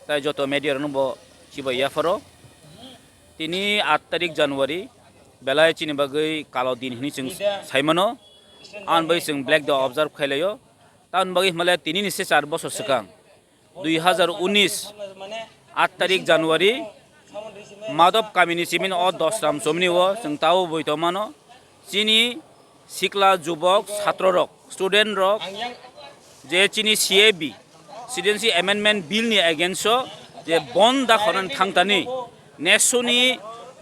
তাই যত মিডিয়ার নব চিবা ইয়াফারো তিনি 8 তারিখ জানুয়ারি বেলায় চিনি বাগৈ কালো দিন হিনি जों साइमानो आन बै जों ब्लैक डे ऑब्जर्व खायलायो तान बागै हिमालय 3 निसे 4 बছর सिगां 2019 8 तारिख জানুয়ারি माधव कामिनी सिमिन अ 10 राम समनि व जों ताव बयतमानो चिनी सिक्ला जुबक छात्र रक स्टूडेंट रक जे चिनी सीएबी सिटिजेनशिप एमेंडमेंट बिल नि एगेंस्ट जे बन दाखरन थांतानि नेसुनी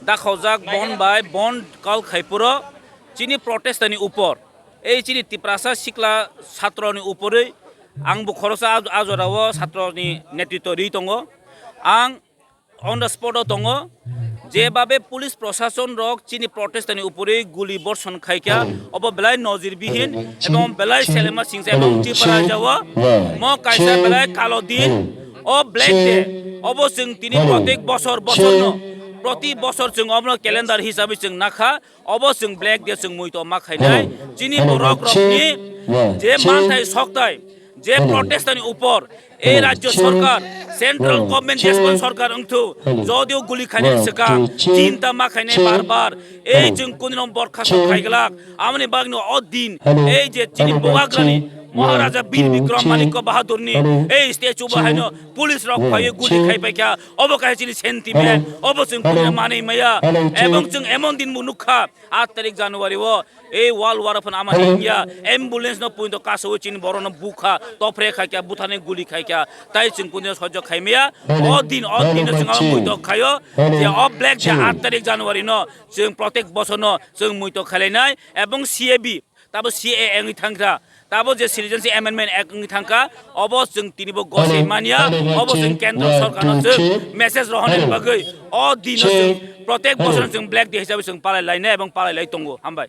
दाखौजाक बन बाय बन कल खाइपुरो चिनी प्रोटेस्टनि ऊपर এই চিনি তিপ্রাসা सिक्ला छात्रनि ऊपरै आंबो खरसा आजराव छात्रनि नेतृत्व रि दङ आं অন দ্য स्पट दङ जेबाबे पुलिस प्रशासन रक चिनी प्रोटेस्टनि ऊपरै गुली बर्षण खाइका अब बेलाय नजिरबिहीन एवं बेलाय सेलेमा सिंसे एवं तिपारा जाव म कायसा बेलाय कालो दिन ओ ब्लैक डे अब जों तिनी प्रत्येक बছর न प्रति बছর जों अब क्यालेन्डार हिसाबै जों नाखा अब जों ब्लैक डे जों मुइतो मा खायनाय चिनी बरक रकनि जे मानथाय सकथाय जे प्रोटेस्टनि ऊपर এই রাজ্য সরকার সেন্ট্রাল গভর্নমেন্ট রেসপন্স সরকার अंथु যদিও গুলি খাইনে সকা চিন্তা মা খাইনে বারবার এই जों কোন নম্বর খাসো খাইগলাক আমনি বাগনি অদিন এই যে চিনি বগাগ্রানি महाराजा वीर विक्रम मानिक बहादुरनि ए स्टेचु बाहायनो पुलिस रक फायो गुली खाइबायका अब कायचिनि सेन्टिमेन्ट अब जों कुनि मानै माया एवं जों एमन दिन मुनुखा 8 तारिख जानुवारि व ए वाल वारफन आमा इंडिया एम्बुलेंस न पुइन्ट कासो चिनि बरन बुखा तफ्रे खाइका बुथाने गुली खाइका ताइ जों कुनि सह्य खाइमेया अ दिन जों मुइतो खायो जे अ ब्लैक डे 8 तारिख जानुवारि न जों प्रत्येक बছর न जों मुइतो खालायनाय एवं सीएबी ताबो सीए एंगि थांग्रा ताबो जे सिटिजेनशिप एमेंडमेंट एक्ट नि थांका अब जों तिनिबो गसे मानिया अब जों केन्द्र सरकार जों मेसेज रहने बागै अ दिन जों प्रत्येक बছर जों ब्लैक डे हिसाबै जों पालायलायनाय एवं पालायलाय दंगो हामबाय।